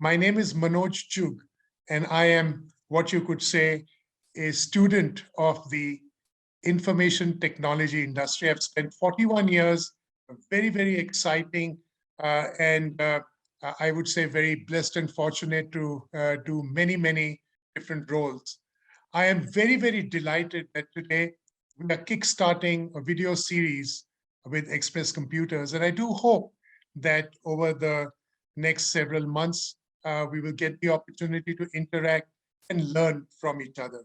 My name is Manoj Chugh, and I am what you could say a student of the information technology industry. I've spent 41 years, very, very exciting, and I would say very blessed and fortunate to do many, many different roles. I am very, very delighted that today we are kickstarting a video series with Express Computers. And I do hope that over the next several months, we will get the opportunity to interact and learn from each other.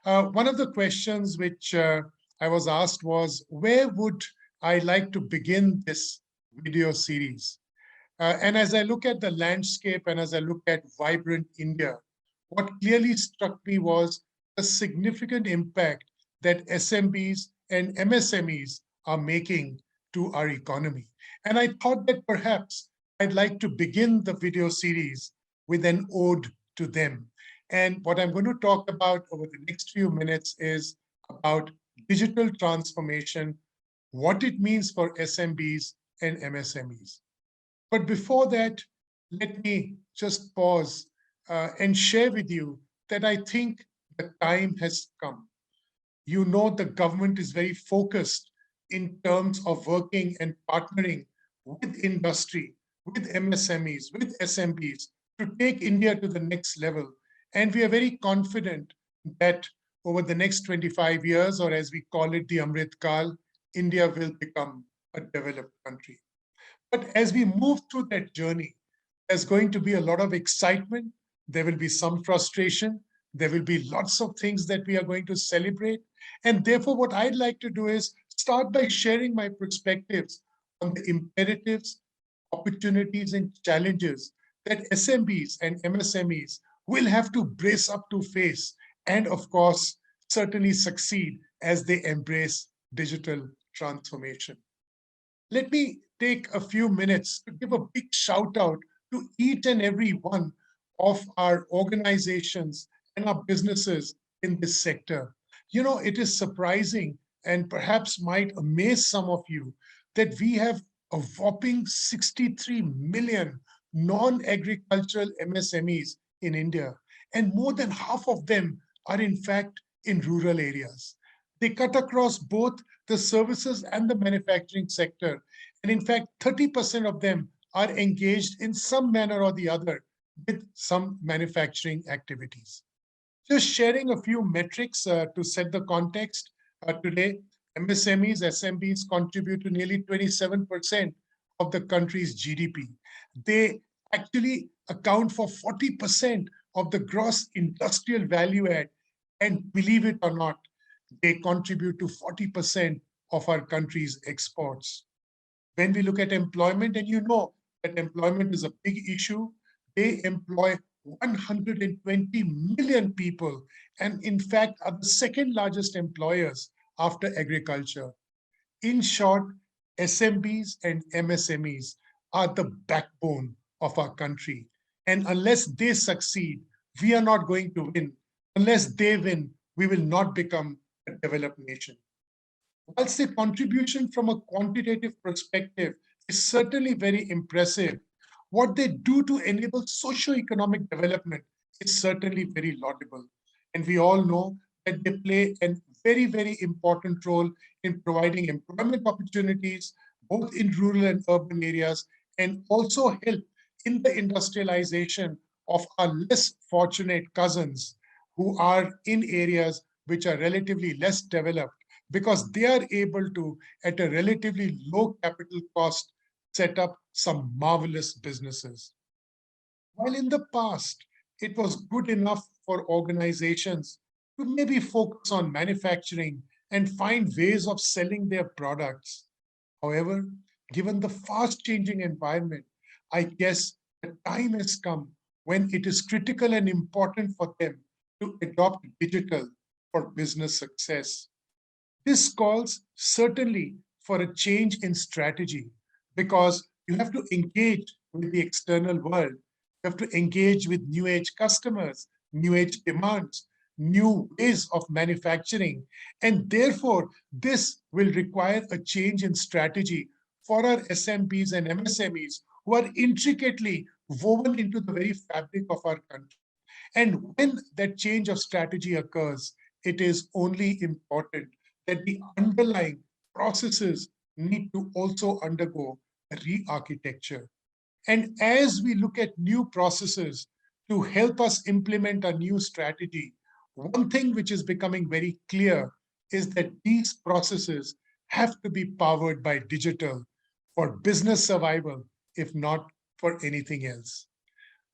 One of the questions which I was asked was, where would I like to begin this video series? And as I look at the landscape and as I look at vibrant India, what clearly struck me was the significant impact that SMBs and MSMEs are making to our economy. And I thought that perhaps I'd like to begin the video series with an ode to them. And what I'm going to talk about over the next few minutes is about digital transformation, what it means for SMBs and MSMEs. But before that, let me just pause and share with you that I think the time has come. You know, the government is very focused in terms of working and partnering with industry, with MSMEs, with SMBs to take India to the next level. And we are very confident that over the next 25 years, or as we call it, the Amrit Kal, India will become a developed country. But as we move through that journey, there's going to be a lot of excitement. There will be some frustration. There will be lots of things that we are going to celebrate. And therefore, what I'd like to do is start by sharing my perspectives on the imperatives, opportunities, and challenges that SMBs and MSMEs will have to brace up to face and, of course, certainly succeed as they embrace digital transformation. Let me take a few minutes to give a big shout out to each and every one of our organizations and our businesses in this sector. You know, it is surprising and perhaps might amaze some of you that we have a whopping 63 million non-agricultural MSMEs in India, and more than half of them are in fact in rural areas. They cut across both the services and the manufacturing sector. And in fact, 30% of them are engaged in some manner or the other with some manufacturing activities. Just sharing a few metrics to set the context. Today, MSMEs, SMBs contribute to nearly 27% of the country's GDP. They actually account for 40% of the gross industrial value add. And believe it or not, they contribute to 40% of our country's exports. When we look at employment, and you know that employment is a big issue, they employ 120 million people, and in fact are the second largest employers after agriculture. In short, SMBs and MSMEs are the backbone of our country. And unless they succeed, we are not going to win. Unless they win, we will not become a developed nation. Whilst their contribution from a quantitative perspective is certainly very impressive, what they do to enable socio-economic development is certainly very laudable. And we all know that they play a very, very important role in providing employment opportunities, both in rural and urban areas, and also help in the industrialization of our less fortunate cousins who are in areas which are relatively less developed, because they are able to, at a relatively low capital cost, set up some marvelous businesses. While in the past, it was good enough for organizations to maybe focus on manufacturing and find ways of selling their products. However, given the fast-changing environment, I guess the time has come when it is critical and important for them to adopt digital for business success. This calls certainly for a change in strategy, because you have to engage with the external world. You have to engage with new age customers, new age demands, new ways of manufacturing. And therefore, this will require a change in strategy for our SMBs and MSMEs who are intricately woven into the very fabric of our country. And when that change of strategy occurs, it is only important that the underlying processes need to also undergo a re-architecture. And as we look at new processes to help us implement a new strategy, one thing which is becoming very clear is that these processes have to be powered by digital for business survival, if not for anything else.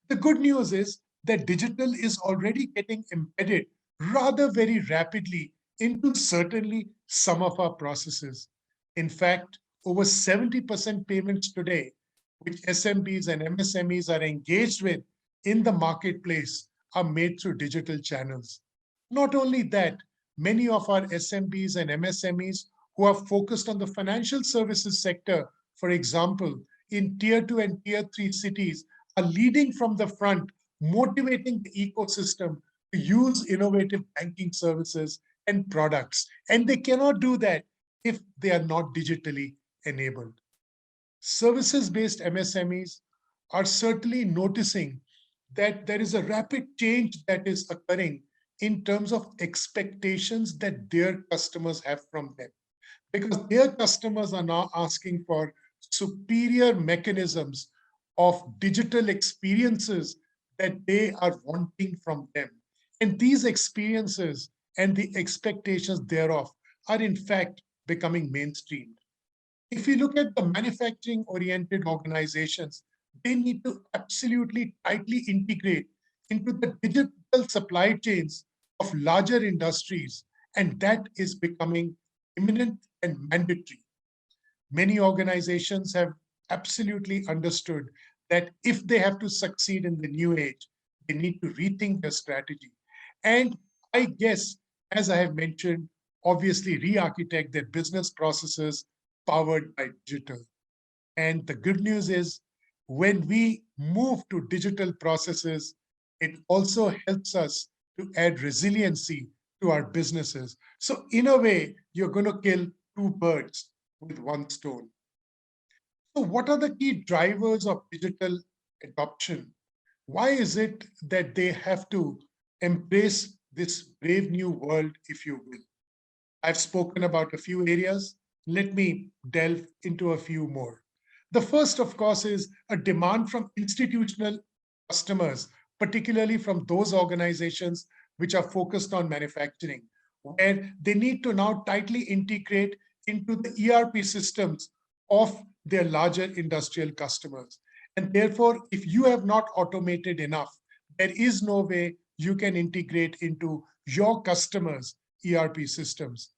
The good news is that digital is already getting embedded rather very rapidly into certainly some of our processes. In fact, over 70% payments today, which SMBs and MSMEs are engaged with in the marketplace, are made through digital channels. Not only that, many of our SMBs and MSMEs who are focused on the financial services sector, for example, in tier 2 and tier 3 cities, are leading from the front, motivating the ecosystem to use innovative banking services and products. And they cannot do that if they are not digitally enabled. Services-based MSMEs are certainly noticing that there is a rapid change that is occurring in terms of expectations that their customers have from them, because their customers are now asking for superior mechanisms of digital experiences that they are wanting from them. And these experiences and the expectations thereof are in fact becoming mainstream. If you look at the manufacturing oriented organizations, they need to absolutely tightly integrate into the digital supply chains of larger industries, and that is becoming imminent and mandatory. Many organizations have absolutely understood that if they have to succeed in the new age, they need to rethink their strategy. And I guess, as I have mentioned, obviously re-architect their business processes powered by digital. And the good news is when we move to digital processes, it also helps us to add resiliency to our businesses. So in a way, you're going to kill two birds with one stone. So what are the key drivers of digital adoption? Why is it that they have to embrace this brave new world, if you will? I've spoken about a few areas. Let me delve into a few more. The first, of course, is a demand from institutional customers, particularly from those organizations which are focused on manufacturing, where they need to now tightly integrate into the ERP systems of their larger industrial customers. And therefore, if you have not automated enough, there is no way you can integrate into your customers' ERP systems.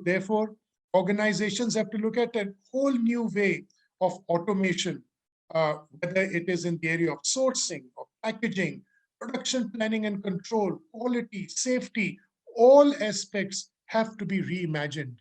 Therefore, organizations have to look at a whole new way of automation, whether it is in the area of sourcing, of packaging, production planning and control, quality, safety, all aspects have to be reimagined.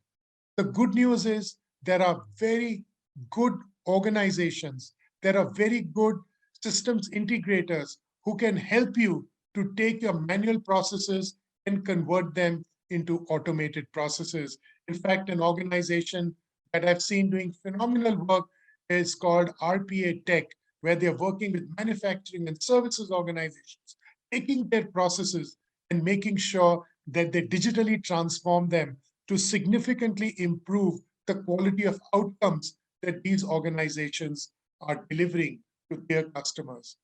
The good news is there are very good organizations, there are very good systems integrators who can help you to take your manual processes and convert them into automated processes. In fact, an organization that I've seen doing phenomenal work is called RPA Tech, where they're working with manufacturing and services organizations, taking their processes and making sure that they digitally transform them to significantly improve the quality of outcomes that these organizations are delivering to their customers.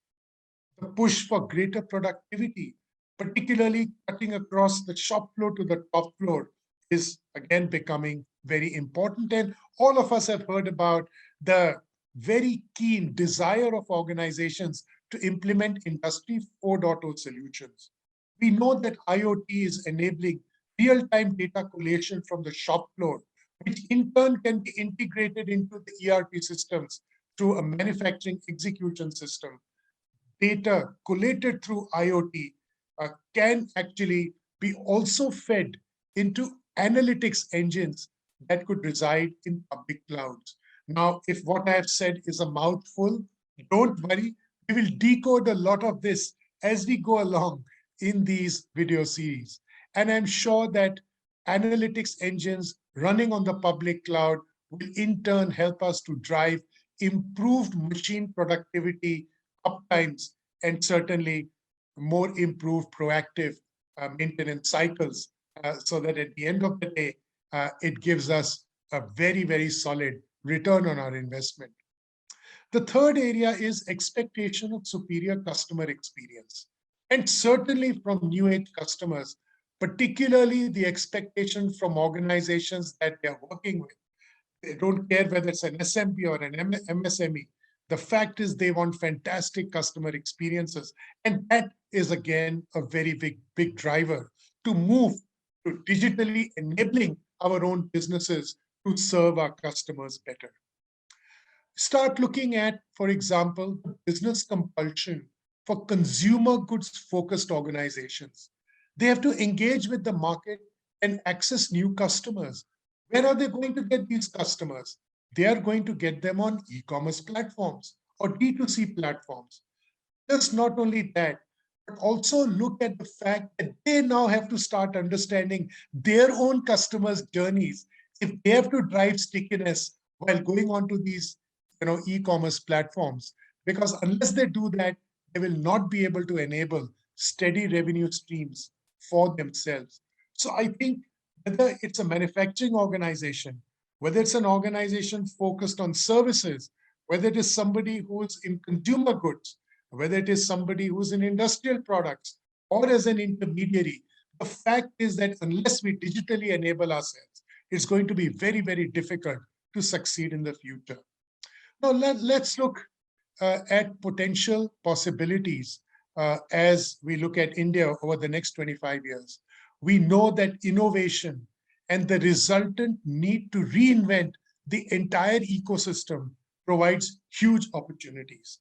The push for greater productivity, particularly cutting across the shop floor to the top floor, is again becoming very important. And all of us have heard about the very keen desire of organizations to implement Industry 4.0 solutions. We know that IoT is enabling real-time data collation from the shop floor, which in turn can be integrated into the ERP systems through a manufacturing execution system. Data collated through IoT can actually be also fed into analytics engines that could reside in public clouds. Now, if what I have said is a mouthful, don't worry, we will decode a lot of this as we go along in these video series. And I'm sure that analytics engines running on the public cloud will in turn help us to drive improved machine productivity, uptimes, and certainly more improved proactive maintenance cycles, so that at the end of the day, it gives us a very, very solid return on our investment. The third area is expectation of superior customer experience. And certainly from new age customers, particularly the expectation from organizations that they're working with. They don't care whether it's an SMB or an MSME. The fact is they want fantastic customer experiences. And that is, again, a very big driver to move to digitally enabling our own businesses to serve our customers better. Start looking at, for example, the business compulsion for consumer goods focused organizations. They have to engage with the market and access new customers. Where are they going to get these customers? They are going to get them on e-commerce platforms or D2C platforms. Just not only that, but also look at the fact that they now have to start understanding their own customers' journeys. If they have to drive stickiness while going on to these e-commerce platforms, because unless they do that, they will not be able to enable steady revenue streams for themselves. So I think whether it's a manufacturing organization, whether it's an organization focused on services, whether it is somebody who's in consumer goods, whether it is somebody who's in industrial products or as an intermediary, the fact is that unless we digitally enable ourselves, it's going to be very, very difficult to succeed in the future. Now, let's look at potential possibilities as we look at India over the next 25 years. We know that innovation and the resultant need to reinvent the entire ecosystem provides huge opportunities.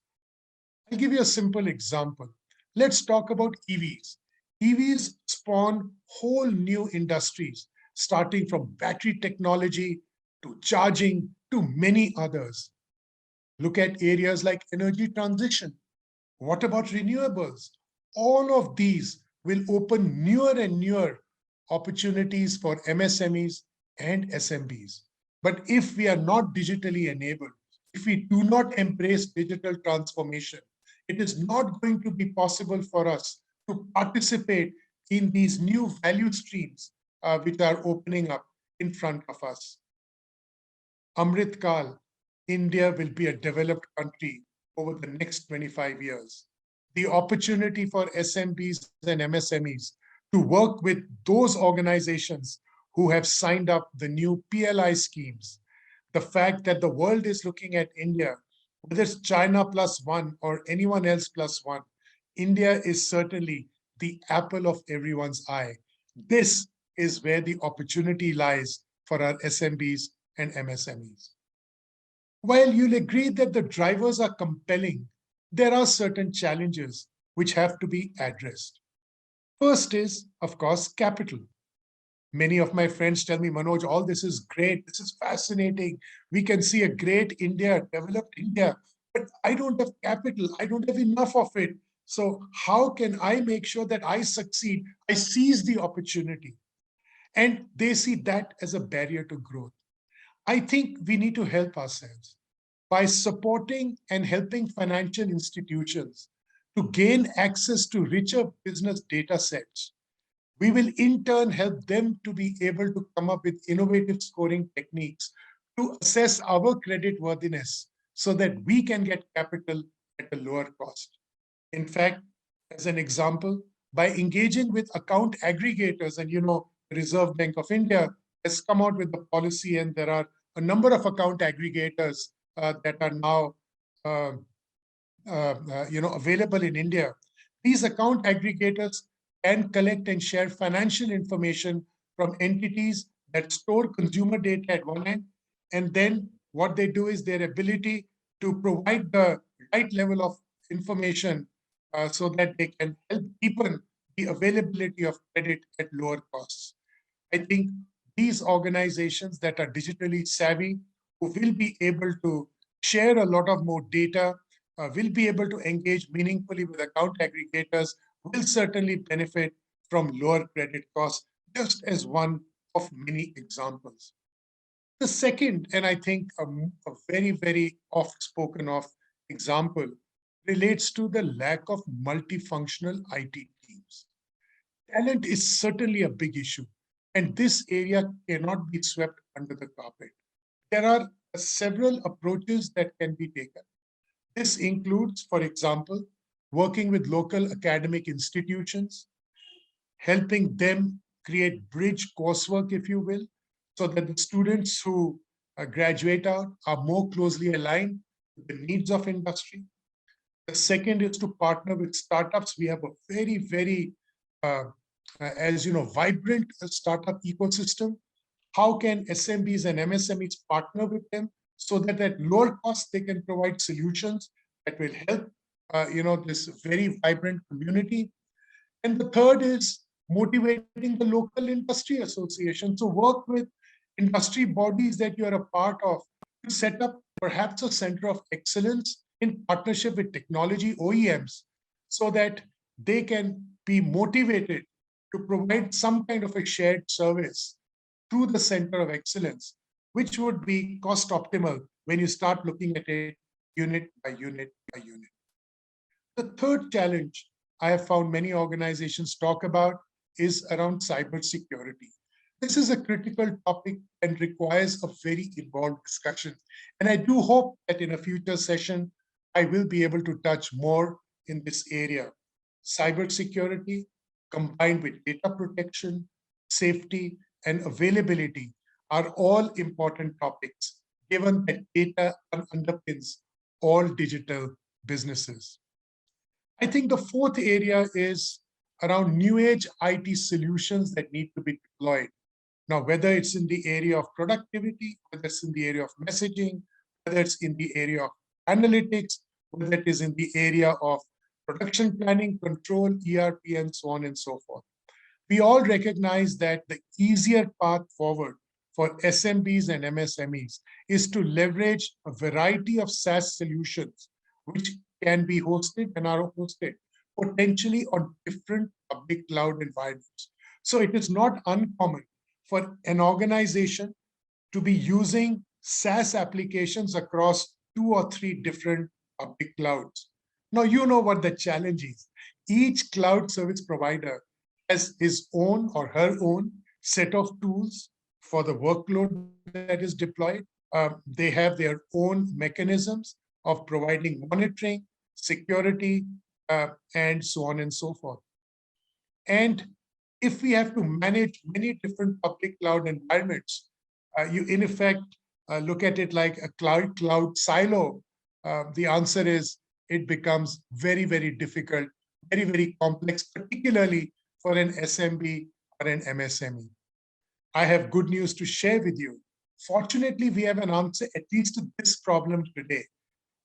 I'll give you a simple example. Let's talk about EVs. EVs spawn whole new industries, starting from battery technology to charging to many others. Look at areas like energy transition. What about renewables? All of these will open newer and newer opportunities for MSMEs and SMBs. But if we are not digitally enabled, if we do not embrace digital transformation, it is not going to be possible for us to participate in these new value streams which are opening up in front of us. Amrit Kal, India will be a developed country over the next 25 years. The opportunity for SMBs and MSMEs to work with those organizations who have signed up the new PLI schemes, the fact that the world is looking at India, whether it's China +1 or anyone else +1, India is certainly the apple of everyone's eye. This is where the opportunity lies for our SMBs and MSMEs. While you'll agree that the drivers are compelling, there are certain challenges which have to be addressed. First is, of course, capital. Many of my friends tell me, Manoj, all this is great, this is fascinating. We can see a great India, developed India, but I don't have capital, I don't have enough of it. So how can I make sure that I succeed? I seize the opportunity. And they see that as a barrier to growth. I think we need to help ourselves by supporting and helping financial institutions to gain access to richer business data sets. We will in turn help them to be able to come up with innovative scoring techniques to assess our credit worthiness so that we can get capital at a lower cost. In fact, as an example, by engaging with account aggregators, and the Reserve Bank of India has come out with the policy, and there are a number of account aggregators that are now available in India. These account aggregators can collect and share financial information from entities that store consumer data at one end, and then what they do is their ability to provide the right level of information so that they can help deepen the availability of credit at lower costs. I think these organizations that are digitally savvy, who will be able to share a lot of more data, will be able to engage meaningfully with account aggregators, will certainly benefit from lower credit costs, just as one of many examples. The second, and I think a very, very oft spoken of example, relates to the lack of multifunctional IT teams. Talent is certainly a big issue, and this area cannot be swept under the carpet. There are several approaches that can be taken. This includes, for example, working with local academic institutions, helping them create bridge coursework, if you will, so that the students who graduate out are more closely aligned with the needs of industry. The second is to partner with startups. We have a very, very, as you know, vibrant startup ecosystem. How can SMBs and MSMEs partner with them so that at lower cost they can provide solutions that will help, this very vibrant community. And the third is motivating the local industry association to work with industry bodies that you are a part of to set up perhaps a center of excellence in partnership with technology OEMs so that they can be motivated to provide some kind of a shared service through the center of excellence, which would be cost optimal when you start looking at it unit by unit by unit. The third challenge I have found many organizations talk about is around cybersecurity. This is a critical topic and requires a very involved discussion. And I do hope that in a future session, I will be able to touch more in this area. Cybersecurity combined with data protection, safety, and availability are all important topics, given that data underpins all digital businesses. I think the fourth area is around new age IT solutions that need to be deployed. Now, whether it's in the area of productivity, whether it's in the area of messaging, whether it's in the area of analytics, whether it is in the area of production planning, control, ERP, and so on and so forth. We all recognize that the easier path forward for SMBs and MSMEs is to leverage a variety of SaaS solutions, which can be hosted and are hosted potentially on different public cloud environments. So it is not uncommon for an organization to be using SaaS applications across 2 or 3 different public clouds. Now, you know what the challenge is. Each cloud service provider has his own or her own set of tools for the workload that is deployed. They have their own mechanisms of providing monitoring, security, and so on and so forth. And if we have to manage many different public cloud environments, you in effect look at it like a cloud silo. The answer is it becomes very, very difficult, very, very complex, particularly for an SMB or an MSME. I have good news to share with you. Fortunately, we have an answer at least to this problem today.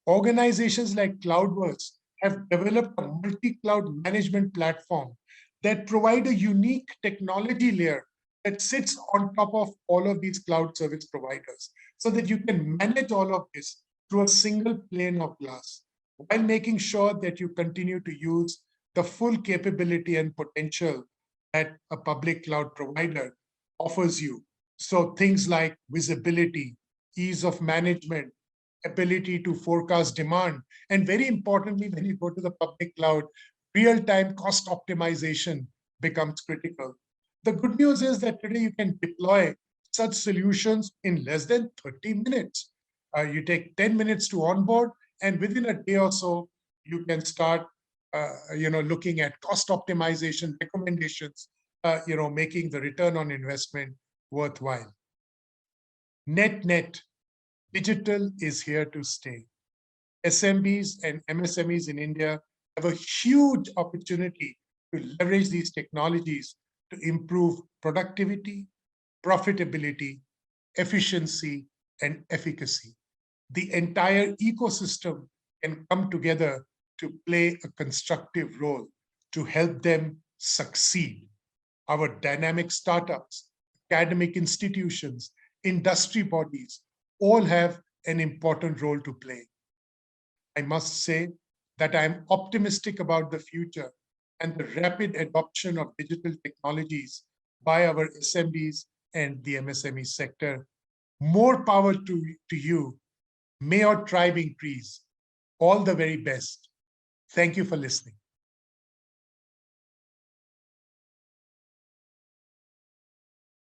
Organizations like Cloudworks have developed a multi-cloud management platform that provide a unique technology layer that sits on top of all of these cloud service providers so that you can manage all of this through a single pane of glass while making sure that you continue to use the full capability and potential that a public cloud provider offers you. So things like visibility, ease of management, ability to forecast demand, and very importantly, when you go to the public cloud, real-time cost optimization becomes critical. The good news is that today you can deploy such solutions in less than 30 minutes. You take 10 minutes to onboard, and within a day or so, you can start looking at cost optimization recommendations, making the return on investment worthwhile. Net, digital is here to stay. SMBs and MSMEs in India have a huge opportunity to leverage these technologies to improve productivity, profitability, efficiency, and efficacy. The entire ecosystem can come together to play a constructive role to help them succeed. Our dynamic startups, academic institutions, industry bodies all have an important role to play. I must say that I'm optimistic about the future and the rapid adoption of digital technologies by our SMBs and the MSME sector. More power to you. May your tribe increase. All the very best. Thank you for listening.